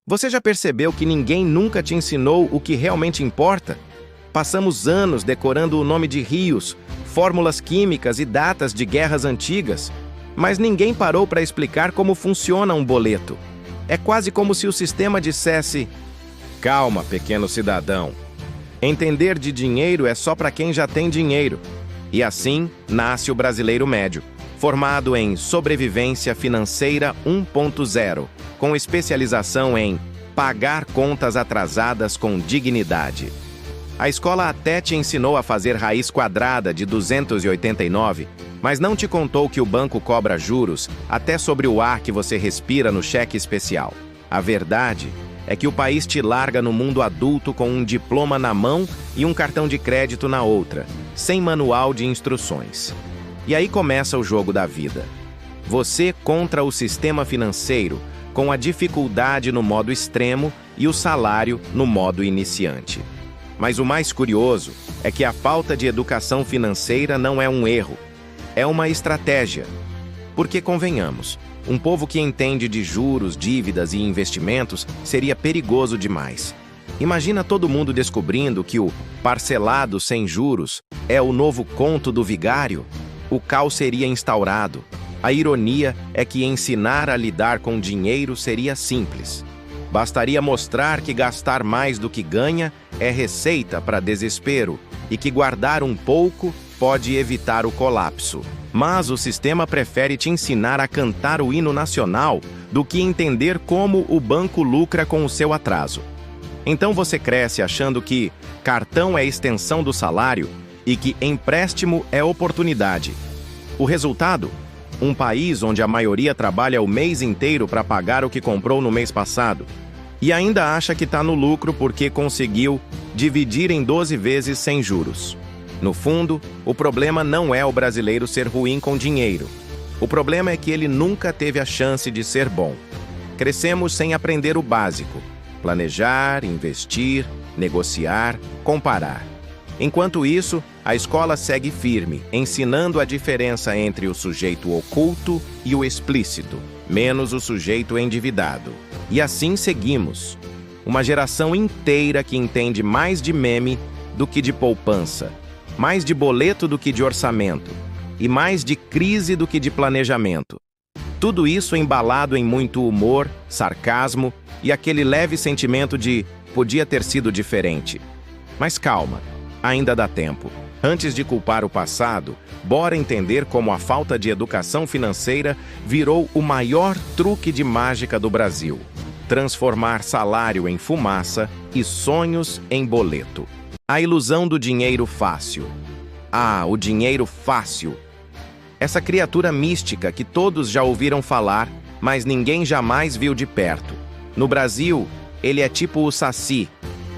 Você já percebeu que ninguém nunca te ensinou o que realmente importa? Passamos anos decorando o nome de rios, fórmulas químicas e datas de guerras antigas, mas ninguém parou para explicar como funciona um boleto. É quase como se o sistema dissesse: calma, pequeno cidadão. Entender de dinheiro é só para quem já tem dinheiro. E assim nasce o brasileiro médio, formado em sobrevivência financeira 1.0, com especialização em pagar contas atrasadas com dignidade. A escola até te ensinou a fazer raiz quadrada de 289, mas não te contou que o banco cobra juros até sobre o ar que você respira no cheque especial. A verdade é que o país te larga no mundo adulto com um diploma na mão e um cartão de crédito na outra, sem manual de instruções. E aí começa o jogo da vida. Você contra o sistema financeiro, com a dificuldade no modo extremo e o salário no modo iniciante. Mas o mais curioso é que a falta de educação financeira não é um erro, é uma estratégia. Porque, convenhamos, um povo que entende de juros, dívidas e investimentos seria perigoso demais. Imagina todo mundo descobrindo que o parcelado sem juros é o novo conto do vigário. O caos seria instaurado. A ironia é que ensinar a lidar com dinheiro seria simples. Bastaria mostrar que gastar mais do que ganha é receita para desespero e que guardar um pouco pode evitar o colapso. Mas o sistema prefere te ensinar a cantar o hino nacional do que entender como o banco lucra com o seu atraso. Então você cresce achando que cartão é extensão do salário e que empréstimo é oportunidade. O resultado? Um país onde a maioria trabalha o mês inteiro para pagar o que comprou no mês passado e ainda acha que está no lucro porque conseguiu dividir em 12 vezes sem juros. No fundo, o problema não é o brasileiro ser ruim com dinheiro. O problema é que ele nunca teve a chance de ser bom. Crescemos sem aprender o básico: planejar, investir, negociar, comparar. Enquanto isso, a escola segue firme, ensinando a diferença entre o sujeito oculto e o explícito, menos o sujeito endividado. E assim seguimos. Uma geração inteira que entende mais de meme do que de poupança, mais de boleto do que de orçamento, e mais de crise do que de planejamento. Tudo isso embalado em muito humor, sarcasmo e aquele leve sentimento de podia ter sido diferente. Mas calma, ainda dá tempo. Antes de culpar o passado, bora entender como a falta de educação financeira virou o maior truque de mágica do Brasil: transformar salário em fumaça e sonhos em boleto. A ilusão do dinheiro fácil. Ah, o dinheiro fácil. Essa criatura mística que todos já ouviram falar, mas ninguém jamais viu de perto. No Brasil, ele é tipo o Saci.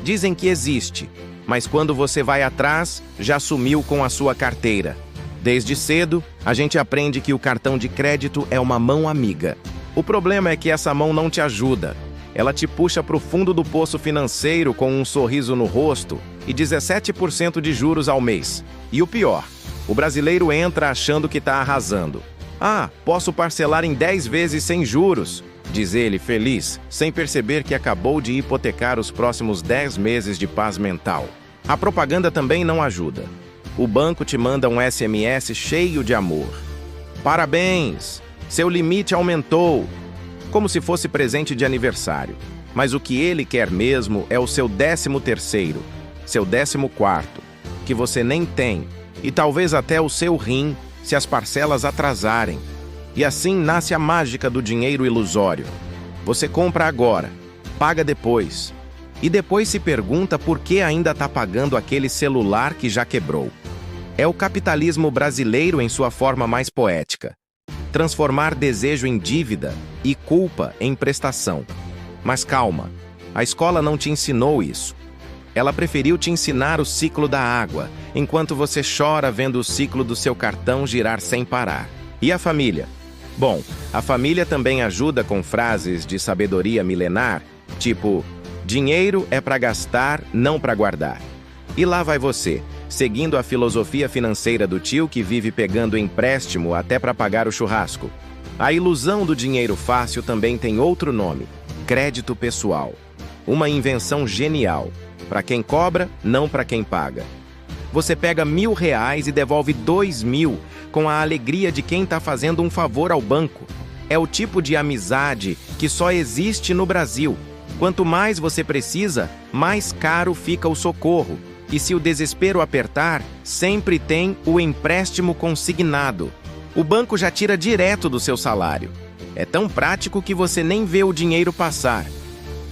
Dizem que existe, mas quando você vai atrás, já sumiu com a sua carteira. Desde cedo, a gente aprende que o cartão de crédito é uma mão amiga. O problema é que essa mão não te ajuda. Ela te puxa para o fundo do poço financeiro com um sorriso no rosto e 17% de juros ao mês. E o pior, o brasileiro entra achando que está arrasando. Ah, posso parcelar em 10 vezes sem juros, diz ele feliz, sem perceber que acabou de hipotecar os próximos 10 meses de paz mental. A propaganda também não ajuda. O banco te manda um SMS cheio de amor. Parabéns! Seu limite aumentou! Como se fosse presente de aniversário. Mas o que ele quer mesmo é o seu 13º, seu 14º, que você nem tem, e talvez até o seu rim, se as parcelas atrasarem. E assim nasce a mágica do dinheiro ilusório. Você compra agora, paga depois. E depois se pergunta por que ainda está pagando aquele celular que já quebrou. É o capitalismo brasileiro em sua forma mais poética. Transformar desejo em dívida e culpa em prestação. Mas calma, a escola não te ensinou isso. Ela preferiu te ensinar o ciclo da água, enquanto você chora vendo o ciclo do seu cartão girar sem parar. E a família? Bom, a família também ajuda com frases de sabedoria milenar, tipo: dinheiro é para gastar, não para guardar. E lá vai você, seguindo a filosofia financeira do tio que vive pegando empréstimo até para pagar o churrasco. A ilusão do dinheiro fácil também tem outro nome: crédito pessoal. Uma invenção genial. Para quem cobra, não para quem paga. Você pega R$1.000 e devolve 2.000 com a alegria de quem está fazendo um favor ao banco. É o tipo de amizade que só existe no Brasil. Quanto mais você precisa, mais caro fica o socorro. E se o desespero apertar, sempre tem o empréstimo consignado. O banco já tira direto do seu salário. É tão prático que você nem vê o dinheiro passar.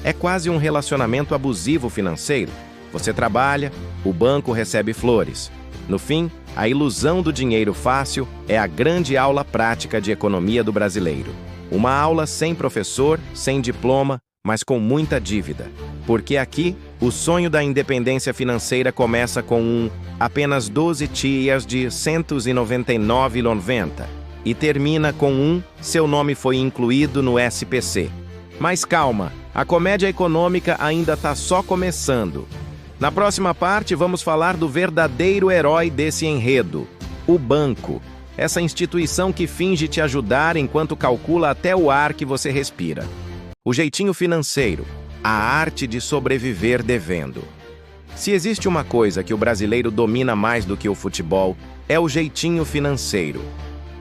É quase um relacionamento abusivo financeiro. Você trabalha, o banco recebe flores. No fim, a ilusão do dinheiro fácil é a grande aula prática de economia do brasileiro. Uma aula sem professor, sem diploma, mas com muita dívida. Porque aqui, o sonho da independência financeira começa com apenas 12 tias de R$ 199,90 e termina com seu nome foi incluído no SPC. Mas calma, a comédia econômica ainda está só começando. Na próxima parte, vamos falar do verdadeiro herói desse enredo, o banco. Essa instituição que finge te ajudar enquanto calcula até o ar que você respira. O jeitinho financeiro, a arte de sobreviver devendo. Se existe uma coisa que o brasileiro domina mais do que o futebol, é o jeitinho financeiro.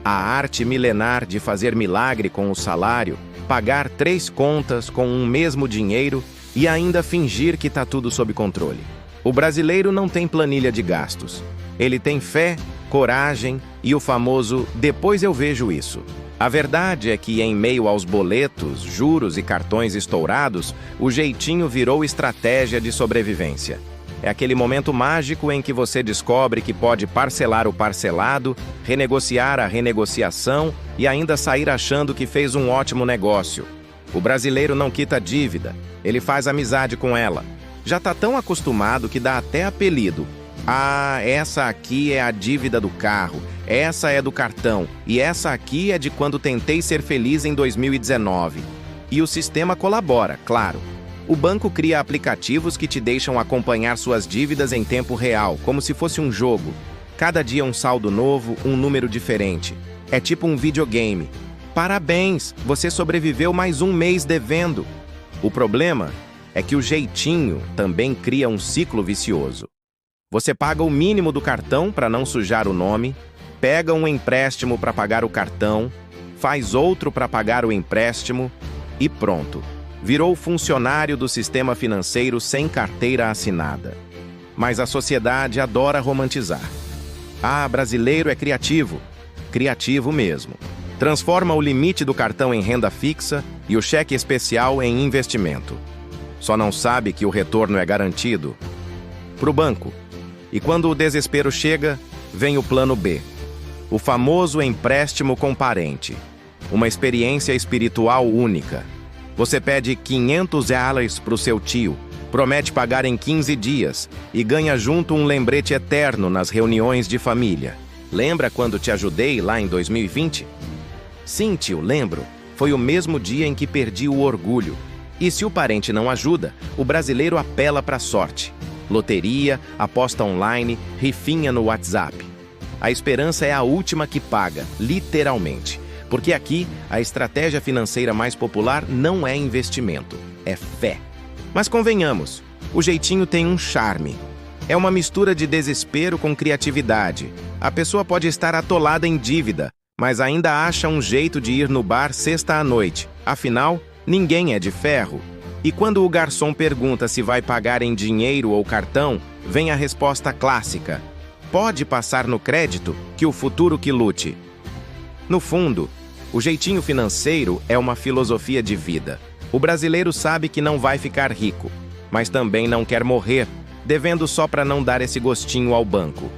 A arte milenar de fazer milagre com o salário, pagar 3 contas com um mesmo dinheiro e ainda fingir que está tudo sob controle. O brasileiro não tem planilha de gastos. Ele tem fé, coragem e o famoso "depois eu vejo isso". A verdade é que, em meio aos boletos, juros e cartões estourados, o jeitinho virou estratégia de sobrevivência. É aquele momento mágico em que você descobre que pode parcelar o parcelado, renegociar a renegociação e ainda sair achando que fez um ótimo negócio. O brasileiro não quita dívida, ele faz amizade com ela. Já está tão acostumado que dá até apelido. Ah, essa aqui é a dívida do carro, essa é do cartão e essa aqui é de quando tentei ser feliz em 2019. E o sistema colabora, claro. O banco cria aplicativos que te deixam acompanhar suas dívidas em tempo real, como se fosse um jogo. Cada dia um saldo novo, um número diferente. É tipo um videogame. Parabéns, você sobreviveu mais um mês devendo. O problema é que o jeitinho também cria um ciclo vicioso. Você paga o mínimo do cartão para não sujar o nome, pega um empréstimo para pagar o cartão, faz outro para pagar o empréstimo e pronto. Virou funcionário do sistema financeiro sem carteira assinada. Mas a sociedade adora romantizar. Ah, brasileiro é criativo. Criativo mesmo. Transforma o limite do cartão em renda fixa e o cheque especial em investimento. Só não sabe que o retorno é garantido para o banco. E quando o desespero chega, vem o plano B. O famoso empréstimo com parente. Uma experiência espiritual única. Você pede R$500 para o seu tio, promete pagar em 15 dias e ganha junto um lembrete eterno nas reuniões de família. Lembra quando te ajudei lá em 2020? Sim, tio, lembro. Foi o mesmo dia em que perdi o orgulho. E se o parente não ajuda, o brasileiro apela para a sorte. Loteria, aposta online, rifinha no WhatsApp. A esperança é a última que paga, literalmente. Porque aqui, a estratégia financeira mais popular não é investimento, é fé. Mas convenhamos, o jeitinho tem um charme. É uma mistura de desespero com criatividade. A pessoa pode estar atolada em dívida, mas ainda acha um jeito de ir no bar sexta à noite. Afinal, ninguém é de ferro. E quando o garçom pergunta se vai pagar em dinheiro ou cartão, vem a resposta clássica: pode passar no crédito, que o futuro que lute. No fundo, o jeitinho financeiro é uma filosofia de vida. O brasileiro sabe que não vai ficar rico, mas também não quer morrer, devendo só para não dar esse gostinho ao banco.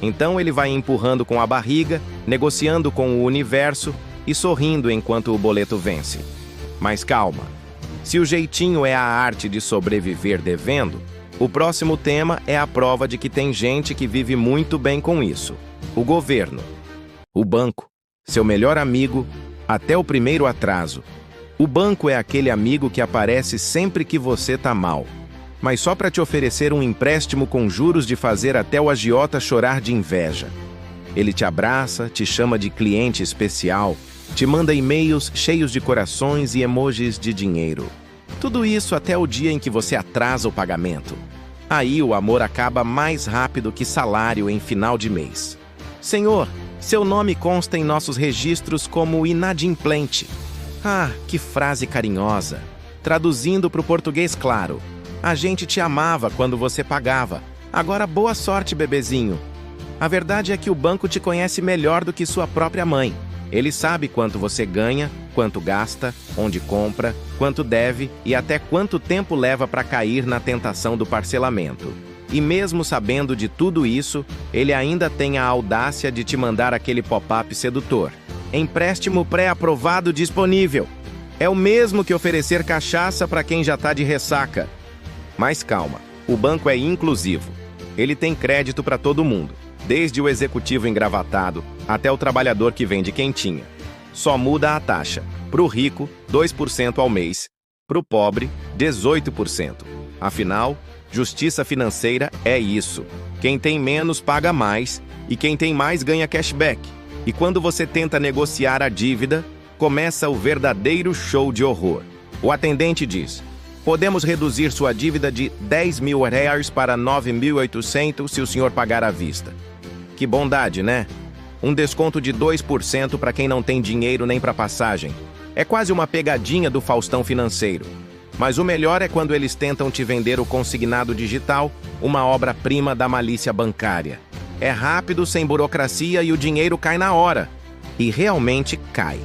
Então ele vai empurrando com a barriga, negociando com o universo e sorrindo enquanto o boleto vence. Mas calma, se o jeitinho é a arte de sobreviver devendo, o próximo tema é a prova de que tem gente que vive muito bem com isso. O governo. O banco. Seu melhor amigo, até o primeiro atraso. O banco é aquele amigo que aparece sempre que você tá mal, mas só para te oferecer um empréstimo com juros de fazer até o agiota chorar de inveja. Ele te abraça, te chama de cliente especial, te manda e-mails cheios de corações e emojis de dinheiro. Tudo isso até o dia em que você atrasa o pagamento. Aí o amor acaba mais rápido que salário em final de mês. Senhor, seu nome consta em nossos registros como inadimplente. Ah, que frase carinhosa. Traduzindo para o português claro, a gente te amava quando você pagava. Agora boa sorte, bebezinho. A verdade é que o banco te conhece melhor do que sua própria mãe. Ele sabe quanto você ganha, quanto gasta, onde compra, quanto deve e até quanto tempo leva para cair na tentação do parcelamento. E mesmo sabendo de tudo isso, ele ainda tem a audácia de te mandar aquele pop-up sedutor. Empréstimo pré-aprovado disponível. É o mesmo que oferecer cachaça para quem já está de ressaca. Mas calma, o banco é inclusivo. Ele tem crédito para todo mundo, desde o executivo engravatado até o trabalhador que vende quentinha. Só muda a taxa. Para o rico, 2% ao mês. Para o pobre, 18%. Afinal, justiça financeira é isso. Quem tem menos paga mais e quem tem mais ganha cashback. E quando você tenta negociar a dívida, começa o verdadeiro show de horror. O atendente diz: podemos reduzir sua dívida de R$10.000 para 9.800 se o senhor pagar à vista. Que bondade, né? Um desconto de 2% para quem não tem dinheiro nem para passagem. É quase uma pegadinha do Faustão financeiro. Mas o melhor é quando eles tentam te vender o consignado digital, uma obra-prima da malícia bancária. É rápido, sem burocracia e o dinheiro cai na hora. E realmente cai.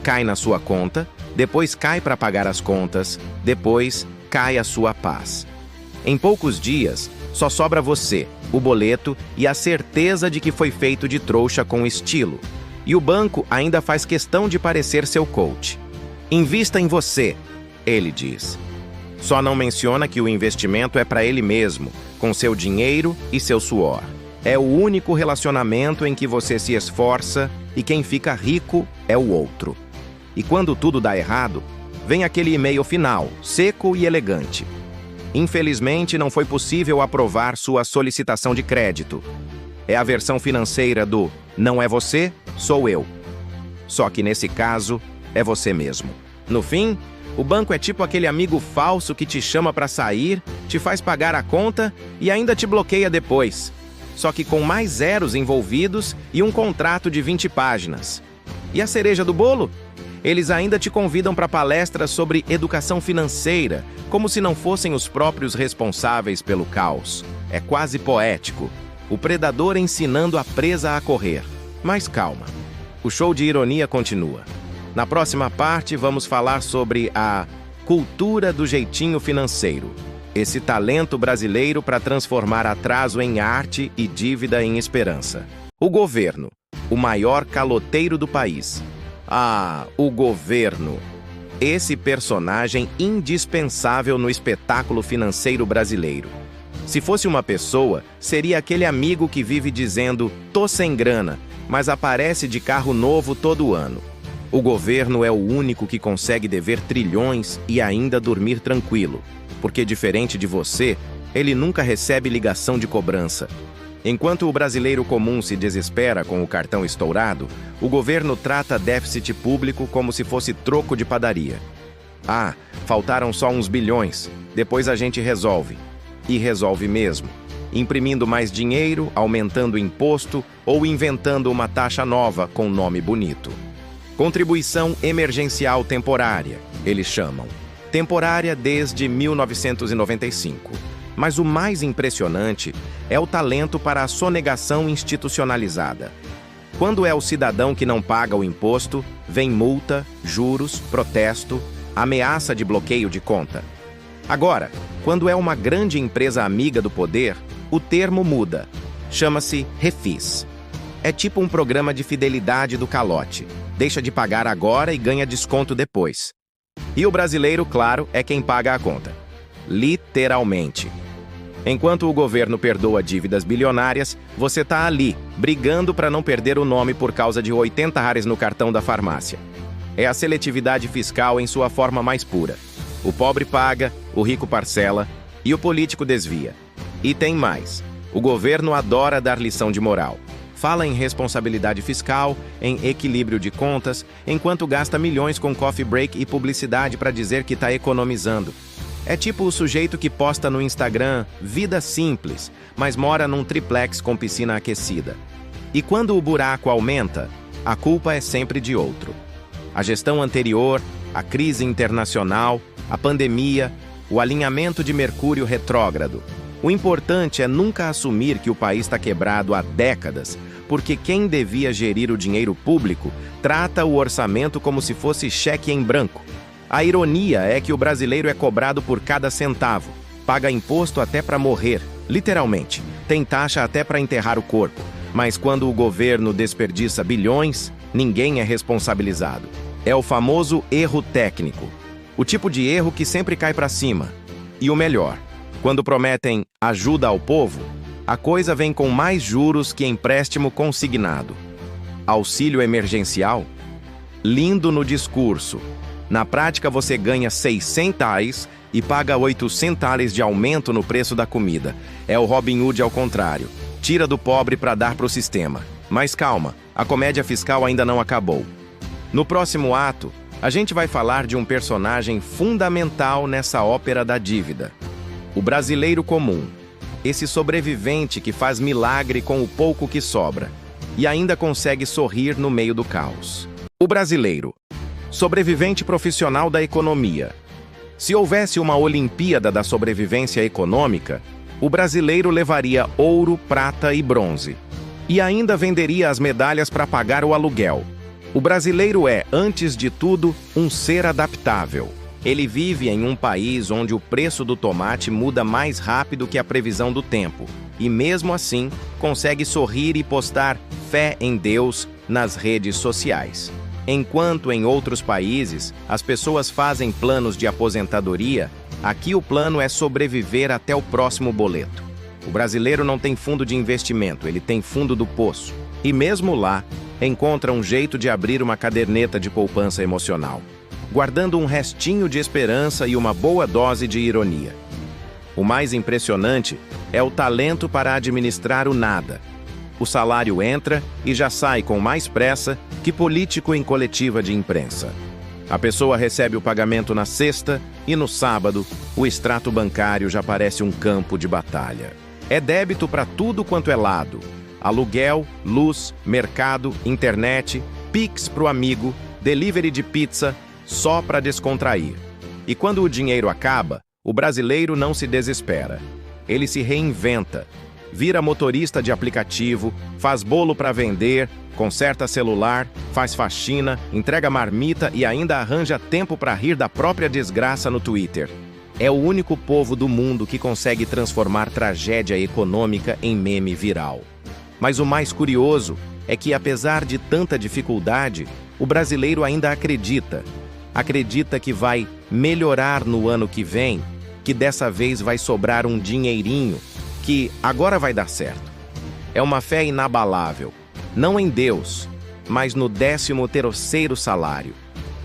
Cai na sua conta, depois cai para pagar as contas, depois cai a sua paz. Em poucos dias, só sobra você, o boleto e a certeza de que foi feito de trouxa com estilo. E o banco ainda faz questão de parecer seu coach. Invista em você, ele diz. Só não menciona que o investimento é para ele mesmo, com seu dinheiro e seu suor. É o único relacionamento em que você se esforça e quem fica rico é o outro. E quando tudo dá errado, vem aquele e-mail final, seco e elegante. Infelizmente, não foi possível aprovar sua solicitação de crédito. É a versão financeira do "não é você, sou eu". Só que nesse caso, é você mesmo. No fim, o banco é tipo aquele amigo falso que te chama para sair, te faz pagar a conta e ainda te bloqueia depois. Só que com mais zeros envolvidos e um contrato de 20 páginas. E a cereja do bolo? Eles ainda te convidam para palestras sobre educação financeira, como se não fossem os próprios responsáveis pelo caos. É quase poético. O predador ensinando a presa a correr. Mas calma. O show de ironia continua. Na próxima parte, vamos falar sobre a cultura do jeitinho financeiro. Esse talento brasileiro para transformar atraso em arte e dívida em esperança. O governo, o maior caloteiro do país. Ah, o governo. Esse personagem indispensável no espetáculo financeiro brasileiro. Se fosse uma pessoa, seria aquele amigo que vive dizendo "tô sem grana", mas aparece de carro novo todo ano. O governo é o único que consegue dever trilhões e ainda dormir tranquilo, porque diferente de você, ele nunca recebe ligação de cobrança. Enquanto o brasileiro comum se desespera com o cartão estourado, o governo trata déficit público como se fosse troco de padaria. Ah, faltaram só uns bilhões, depois a gente resolve. E resolve mesmo, imprimindo mais dinheiro, aumentando imposto ou inventando uma taxa nova com nome bonito. Contribuição emergencial temporária, eles chamam. Temporária desde 1995. Mas o mais impressionante é o talento para a sonegação institucionalizada. Quando é o cidadão que não paga o imposto, vem multa, juros, protesto, ameaça de bloqueio de conta. Agora, quando é uma grande empresa amiga do poder, o termo muda. Chama-se refis. É tipo um programa de fidelidade do calote. Deixa de pagar agora e ganha desconto depois. E o brasileiro, claro, é quem paga a conta. Literalmente. Enquanto o governo perdoa dívidas bilionárias, você tá ali, brigando para não perder o nome por causa de R$80 no cartão da farmácia. É a seletividade fiscal em sua forma mais pura. O pobre paga, o rico parcela e o político desvia. E tem mais. O governo adora dar lição de moral. Fala em responsabilidade fiscal, em equilíbrio de contas, enquanto gasta milhões com coffee break e publicidade para dizer que está economizando. É tipo o sujeito que posta no Instagram vida simples, mas mora num triplex com piscina aquecida. E quando o buraco aumenta, a culpa é sempre de outro. A gestão anterior, a crise internacional, a pandemia, o alinhamento de Mercúrio retrógrado. O importante é nunca assumir que o país está quebrado há décadas, porque quem devia gerir o dinheiro público trata o orçamento como se fosse cheque em branco. A ironia é que o brasileiro é cobrado por cada centavo, paga imposto até para morrer, literalmente, tem taxa até para enterrar o corpo, mas quando o governo desperdiça bilhões, ninguém é responsabilizado. É o famoso erro técnico, o tipo de erro que sempre cai para cima. E o melhor, quando prometem ajuda ao povo, a coisa vem com mais juros que empréstimo consignado. Auxílio emergencial? Lindo no discurso. Na prática, você ganha 600 e paga 800 de aumento no preço da comida. É o Robin Hood ao contrário. Tira do pobre para dar para o sistema. Mas calma, a comédia fiscal ainda não acabou. No próximo ato, a gente vai falar de um personagem fundamental nessa ópera da dívida. O brasileiro comum. Esse sobrevivente que faz milagre com o pouco que sobra e ainda consegue sorrir no meio do caos. O brasileiro. Sobrevivente profissional da economia. Se houvesse uma Olimpíada da sobrevivência econômica, o brasileiro levaria ouro, prata e bronze. E ainda venderia as medalhas para pagar o aluguel. O brasileiro é, antes de tudo, um ser adaptável. Ele vive em um país onde o preço do tomate muda mais rápido que a previsão do tempo. E mesmo assim, consegue sorrir e postar fé em Deus nas redes sociais. Enquanto em outros países, as pessoas fazem planos de aposentadoria, aqui o plano é sobreviver até o próximo boleto. O brasileiro não tem fundo de investimento, ele tem fundo do poço. E mesmo lá, encontra um jeito de abrir uma caderneta de poupança emocional, guardando um restinho de esperança e uma boa dose de ironia. O mais impressionante é o talento para administrar o nada. O salário entra e já sai com mais pressa que político em coletiva de imprensa. A pessoa recebe o pagamento na sexta e no sábado, o extrato bancário já parece um campo de batalha. É débito para tudo quanto é lado. Aluguel, luz, mercado, internet, Pix pro amigo, delivery de pizza, só para descontrair. E quando o dinheiro acaba, o brasileiro não se desespera. Ele se reinventa. Vira motorista de aplicativo, faz bolo para vender, conserta celular, faz faxina, entrega marmita e ainda arranja tempo para rir da própria desgraça no Twitter. É o único povo do mundo que consegue transformar tragédia econômica em meme viral. Mas o mais curioso é que, apesar de tanta dificuldade, o brasileiro ainda acredita. Acredita que vai melhorar no ano que vem, que dessa vez vai sobrar um dinheirinho, que agora vai dar certo. É uma fé inabalável, não em Deus, mas no 13º salário.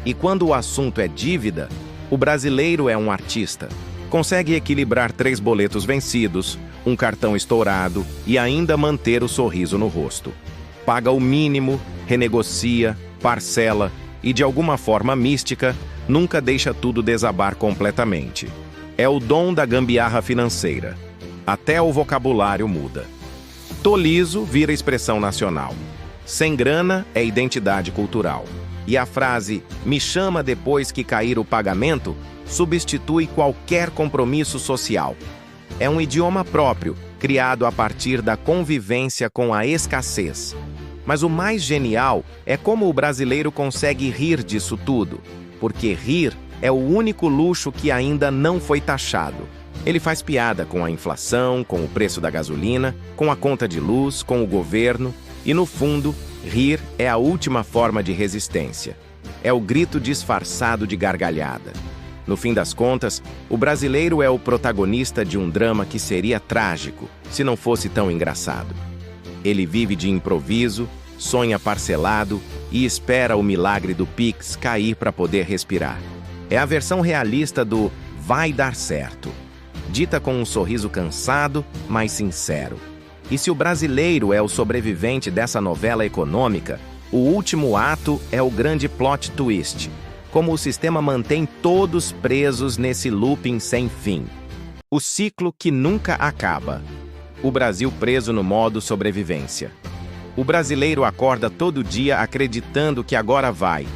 E quando o assunto é dívida, o brasileiro é um artista. Consegue equilibrar 3 boletos vencidos, um cartão estourado e ainda manter o sorriso no rosto. Paga o mínimo, renegocia, parcela e, de alguma forma mística, nunca deixa tudo desabar completamente. É o dom da gambiarra financeira. Até o vocabulário muda. Tô liso vira expressão nacional. Sem grana é identidade cultural. E a frase "me chama depois que cair o pagamento" substitui qualquer compromisso social. É um idioma próprio, criado a partir da convivência com a escassez. Mas o mais genial é como o brasileiro consegue rir disso tudo, porque rir é o único luxo que ainda não foi taxado. Ele faz piada com a inflação, com o preço da gasolina, com a conta de luz, com o governo, e no fundo, rir é a última forma de resistência. É o grito disfarçado de gargalhada. No fim das contas, o brasileiro é o protagonista de um drama que seria trágico se não fosse tão engraçado. Ele vive de improviso, sonha parcelado e espera o milagre do Pix cair para poder respirar. É a versão realista do "vai dar certo", dita com um sorriso cansado, mas sincero. E se o brasileiro é o sobrevivente dessa novela econômica, o último ato é o grande plot twist. Como o sistema mantém todos presos nesse looping sem fim. O ciclo que nunca acaba. O Brasil preso no modo sobrevivência. O brasileiro acorda todo dia acreditando que agora vai,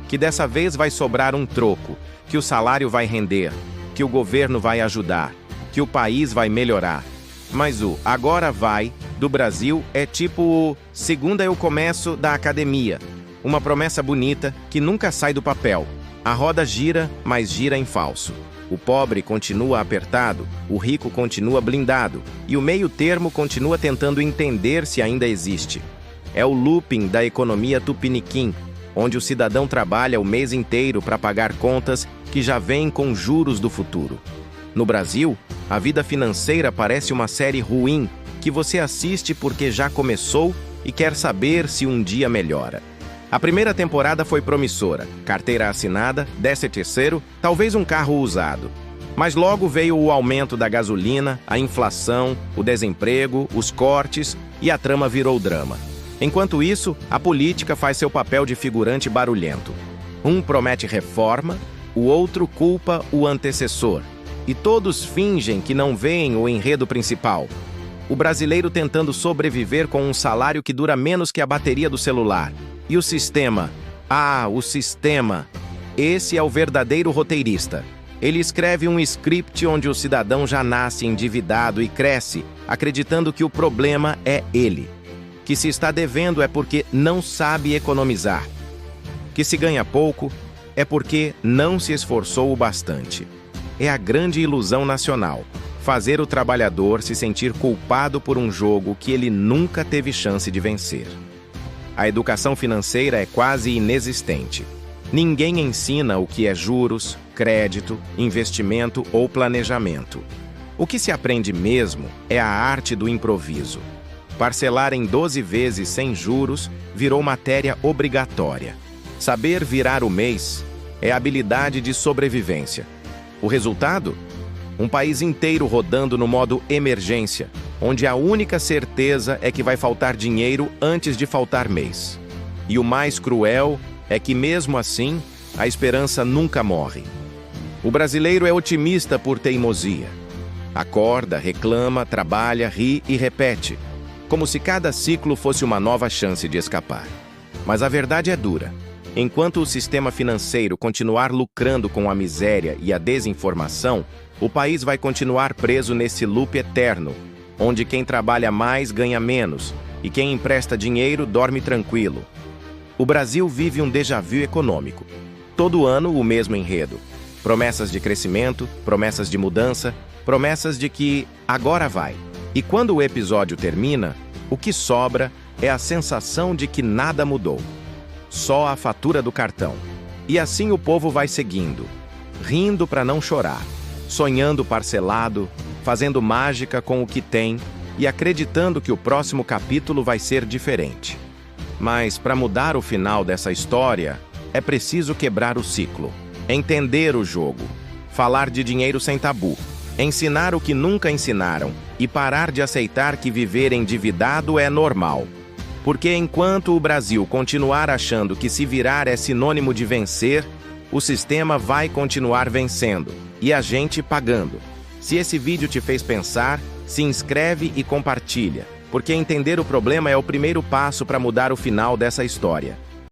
que dessa vez vai sobrar um troco, que o salário vai render, que o governo vai ajudar, que o país vai melhorar. Mas o agora vai do Brasil é tipo o segunda eu começo da academia. Uma promessa bonita que nunca sai do papel. A roda gira, mas gira em falso. O pobre continua apertado, o rico continua blindado e o meio termo continua tentando entender se ainda existe. É o looping da economia tupiniquim, onde o cidadão trabalha o mês inteiro para pagar contas que já vêm com juros do futuro. No Brasil, a vida financeira parece uma série ruim que você assiste porque já começou e quer saber se um dia melhora. A primeira temporada foi promissora, carteira assinada, 13º, talvez um carro usado. Mas logo veio o aumento da gasolina, a inflação, o desemprego, os cortes e a trama virou drama. Enquanto isso, a política faz seu papel de figurante barulhento. Um promete reforma, o outro culpa o antecessor. E todos fingem que não veem o enredo principal. O brasileiro tentando sobreviver com um salário que dura menos que a bateria do celular. E o sistema? Ah, o sistema! Esse é o verdadeiro roteirista. Ele escreve um script onde o cidadão já nasce endividado e cresce, acreditando que o problema é ele. Que se está devendo é porque não sabe economizar. Que se ganha pouco é porque não se esforçou o bastante. É a grande ilusão nacional. Fazer o trabalhador se sentir culpado por um jogo que ele nunca teve chance de vencer. A educação financeira é quase inexistente. Ninguém ensina o que é juros, crédito, investimento ou planejamento. O que se aprende mesmo é a arte do improviso. Parcelar em 12 vezes sem juros virou matéria obrigatória. Saber virar o mês é habilidade de sobrevivência. O resultado? Um país inteiro rodando no modo emergência, onde a única certeza é que vai faltar dinheiro antes de faltar mês. E o mais cruel é que, mesmo assim, a esperança nunca morre. O brasileiro é otimista por teimosia. Acorda, reclama, trabalha, ri e repete, como se cada ciclo fosse uma nova chance de escapar. Mas a verdade é dura. Enquanto o sistema financeiro continuar lucrando com a miséria e a desinformação, o país vai continuar preso nesse loop eterno, onde quem trabalha mais ganha menos e quem empresta dinheiro dorme tranquilo. O Brasil vive um déjà-vu econômico. Todo ano o mesmo enredo. Promessas de crescimento, promessas de mudança, promessas de que agora vai. E quando o episódio termina, o que sobra é a sensação de que nada mudou. Só a fatura do cartão. E assim o povo vai seguindo, rindo para não chorar, sonhando parcelado, fazendo mágica com o que tem e acreditando que o próximo capítulo vai ser diferente. Mas para mudar o final dessa história, é preciso quebrar o ciclo, entender o jogo, falar de dinheiro sem tabu, ensinar o que nunca ensinaram e parar de aceitar que viver endividado é normal. Porque enquanto o Brasil continuar achando que se virar é sinônimo de vencer, o sistema vai continuar vencendo e a gente pagando. Se esse vídeo te fez pensar, se inscreve e compartilha, porque entender o problema é o primeiro passo para mudar o final dessa história.